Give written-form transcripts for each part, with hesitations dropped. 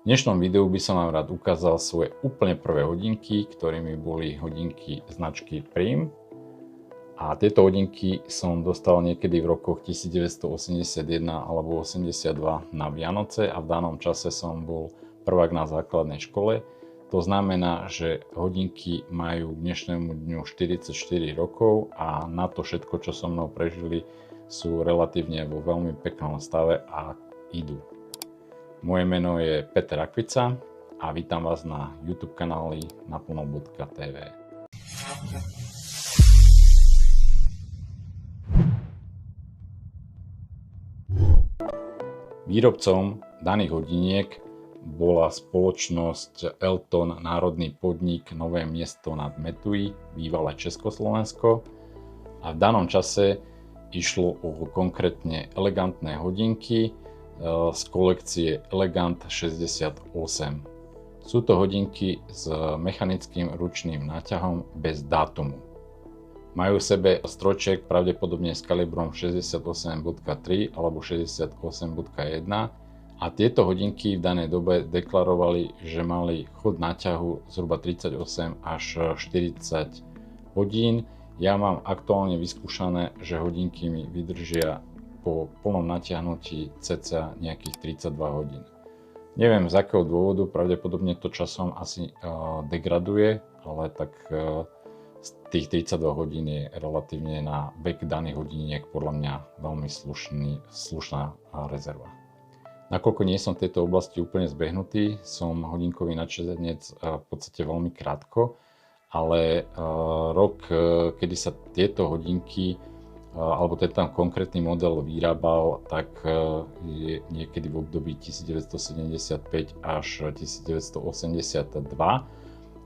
V dnešnom videu by som vám rád ukázal svoje úplne prvé hodinky, ktorými boli hodinky značky Prime. A tieto hodinky som dostal niekedy v rokoch 1981 alebo 82 na Vianoce a v danom čase som bol prvák na základnej škole. To znamená, že hodinky majú k dnešnému dňu 44 rokov a na to všetko, čo so mnou prežili, sú relatívne vo veľmi peknom stave a idú. Moje meno je Peter Rakvica a vítam vás na YouTube kanáli naplno.tv. Výrobcom daných hodiniek bola spoločnosť Elton národný podnik Nové Miesto nad Metují, bývalé Československo, a v danom čase išlo o konkrétne elegantné hodinky z kolekcie Elegant 68. Sú to hodinky s mechanickým ručným náťahom bez dátumu. Majú v sebe strojček pravdepodobne s kalibrom 68.3 alebo 68.1 a tieto hodinky v danej dobe deklarovali, že mali chod náťahu zhruba 38 až 40 hodín. Ja mám aktuálne vyskúšané, že hodinky mi vydržia po plnom natiahnutí cca nejakých 32 hodín. Neviem z akého dôvodu, pravdepodobne to časom asi degraduje, ale tak z tých 32 hodín je relatívne na vek daných hodiniek podľa mňa veľmi slušná rezerva. Nakoľko nie som v tejto oblasti úplne zbehnutý, som hodinkový nadšenec v podstate veľmi krátko, ale rok, kedy sa tieto hodinky alebo ten tam konkrétny model vyrábal, tak je niekedy v období 1975 až 1982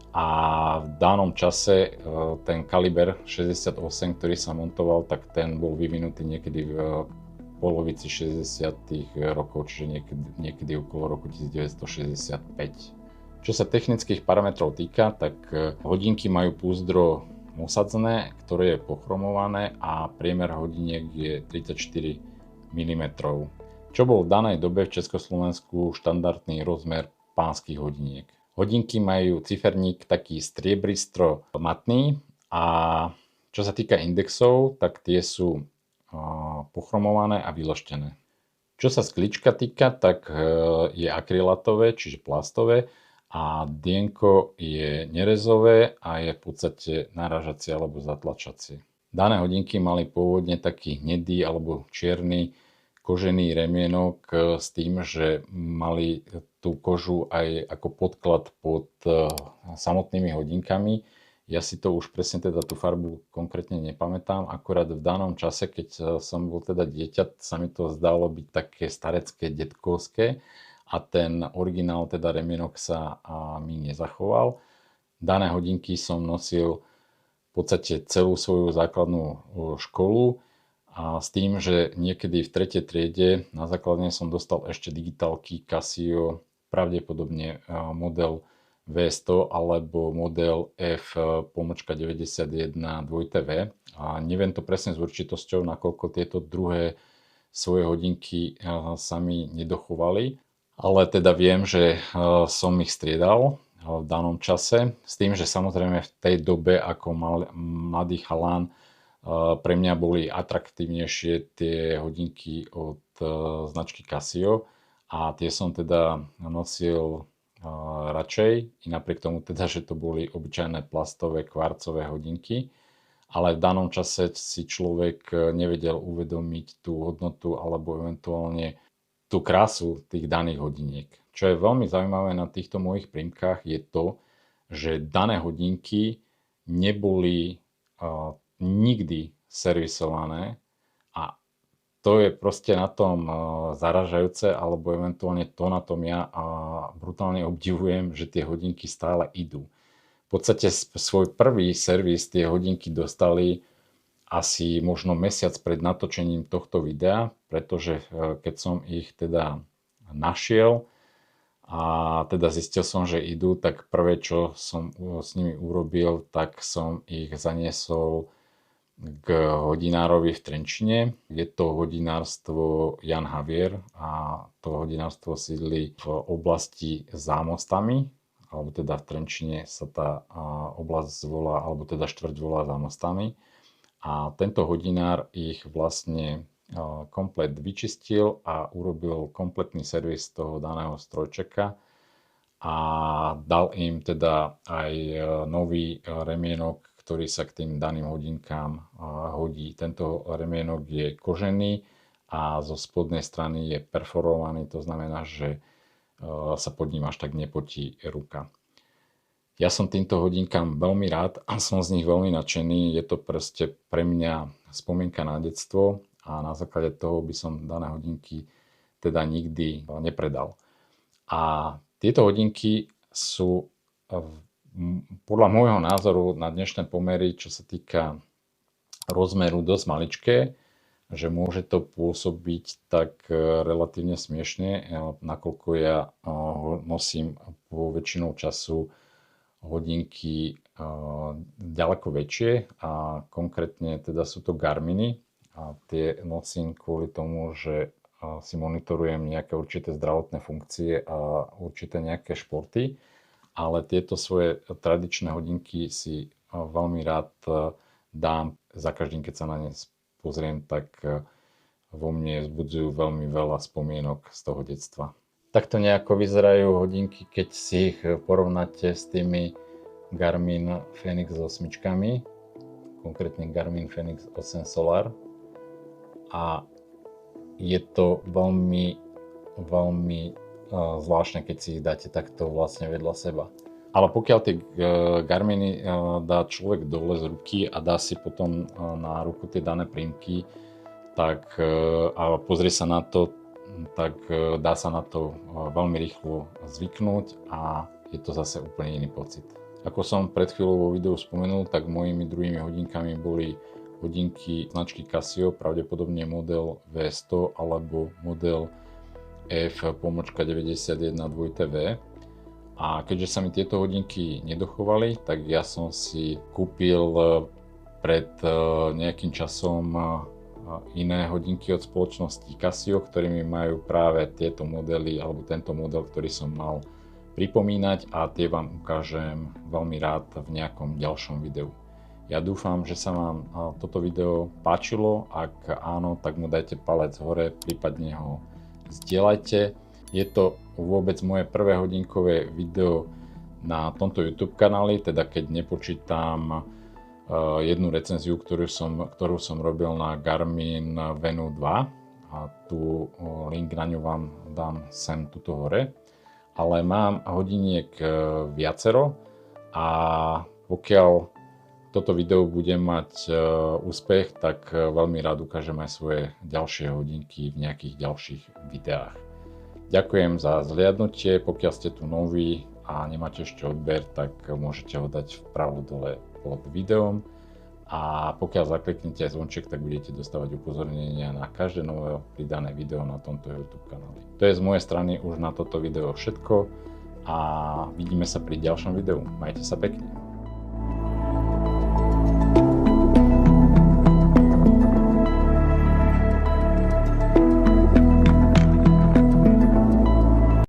a v danom čase ten kaliber 68, ktorý sa montoval, tak ten bol vyvinutý niekedy v polovici 60. rokov, čiže niekedy okolo roku 1965. Čo sa technických parametrov týka, tak hodinky majú púzdro osadzené, ktoré je pochromované a priemer hodiniek je 34 mm, čo bol v danej dobe v Československu štandardný rozmer pánskych hodiniek. Hodinky majú ciferník taký striebristro matný a čo sa týka indexov, tak tie sú pochromované a vyloštené. Čo sa sklička týka, tak je akrylátové, čiže plastové, a dienko je nerezové a je v podstate narážacie alebo zatlačacie. Dané hodinky mali pôvodne taký hnedý alebo čierny kožený remienok s tým, že mali tú kožu aj ako podklad pod samotnými hodinkami. Ja si to už presne teda tú farbu konkrétne nepamätám, akorát v danom čase, keď som bol teda dieťa, sa mi to zdalo byť také starecké, detkovské, a ten originál, teda remienok, sa mi nezachoval. Dané hodinky som nosil v podstate celú svoju základnú školu a s tým, že niekedy v 3. triede na základne som dostal ešte digitálky Casio, pravdepodobne model V100 alebo model F-91 2TV. A neviem to presne s určitosťou, nakoľko tieto druhé svoje hodinky sa mi nedochovali. Ale teda viem, že som ich striedal v danom čase, s tým, že samozrejme v tej dobe ako mladý chalán pre mňa boli atraktívnejšie tie hodinky od značky Casio a tie som teda nosil radšej, i napriek tomu teda, že to boli obyčajné plastové kvarcové hodinky, ale v danom čase si človek nevedel uvedomiť tú hodnotu alebo eventuálne tú krásu tých daných hodiniek. Čo je veľmi zaujímavé na týchto mojich Primkách je to, že dané hodinky neboli nikdy servisované a to je proste na tom zaražajúce, alebo eventuálne to na tom ja brutálne obdivujem, že tie hodinky stále idú. V podstate svoj prvý servis tie hodinky dostali asi možno mesiac pred natočením tohto videa, pretože keď som ich teda našiel a teda zistil som, že idú, tak prvé, čo som s nimi urobil, tak som ich zaniesol k hodinárovi v Trenčine. Je to hodinárstvo Jan Havier a to hodinárstvo sídli v oblasti za mostami, alebo teda v Trenčine sa tá oblasť volá, alebo teda štvrť volá za mostami. A tento hodinár ich vlastne komplet vyčistil a urobil kompletný servis toho daného strojčeka a dal im teda aj nový remienok, ktorý sa k tým daným hodinkám hodí. Tento remienok je kožený a zo spodnej strany je perforovaný, to znamená, že sa pod ním až tak nepotí ruka. Ja som týmto hodinkám veľmi rád a som z nich veľmi nadšený. Je to proste pre mňa spomienka na detstvo a na základe toho by som dané hodinky teda nikdy nepredal. A tieto hodinky sú podľa môjho názoru na dnešné pomery, čo sa týka rozmeru, dosť maličké, že môže to pôsobiť tak relatívne smiešne, nakoľko ja nosím po väčšinou času hodinky ďaleko väčšie a konkrétne teda sú to Garminy a tie nosím kvôli tomu, že si monitorujem nejaké určité zdravotné funkcie a určité nejaké športy, ale tieto svoje tradičné hodinky si veľmi rád dám. Za každým, keď sa na ne pozriem, tak vo mne vzbudzujú veľmi veľa spomienok z toho detstva. Takto nejako vyzerajú hodinky, keď si ich porovnáte s tými Garmin Fenix 8, konkrétne Garmin Fenix 8 Solar. A je to veľmi zvláštne, keď si ich dáte takto vlastne vedľa seba. Ale pokiaľ tie Garminy dá človek dole z ruky a dá si potom na ruku tie dané prímky, tak a pozrie sa na to, tak dá sa na to veľmi rýchlo zvyknúť a je to zase úplne iný pocit. Ako som pred chvíľou vo videu spomenul, tak mojimi druhými hodinkami boli hodinky značky Casio, pravdepodobne model V100 alebo model F-91 2TV. A keďže sa mi tieto hodinky nedochovali, tak ja som si kúpil pred nejakým časom iné hodinky od spoločnosti Casio, ktorými majú práve tieto modely alebo tento model, ktorý som mal pripomínať a tie vám ukážem veľmi rád v nejakom ďalšom videu. Ja dúfam, že sa vám toto video páčilo, ak áno, tak mu dajte palec hore, prípadne ho zdieľajte. Je to vôbec moje prvé hodinkové video na tomto YouTube kanáli, teda keď nepočítam jednu recenziu, ktorú som robil na Garmin Venu 2 a tu link na ňu vám dám sem tuto hore. Ale mám hodiniek viacero a pokiaľ toto video bude mať úspech, tak veľmi rád ukážem aj svoje ďalšie hodinky v nejakých ďalších videách. Ďakujem za zhliadnutie, pokiaľ ste tu noví a nemáte ešte odber, tak môžete ho dať vpravo dole pod videom a pokiaľ zakliknete aj zvonček, tak budete dostávať upozornenia na každé nové pridané video na tomto YouTube kanáli. To je z mojej strany už na toto video všetko a vidíme sa pri ďalšom videu. Majte sa pekne.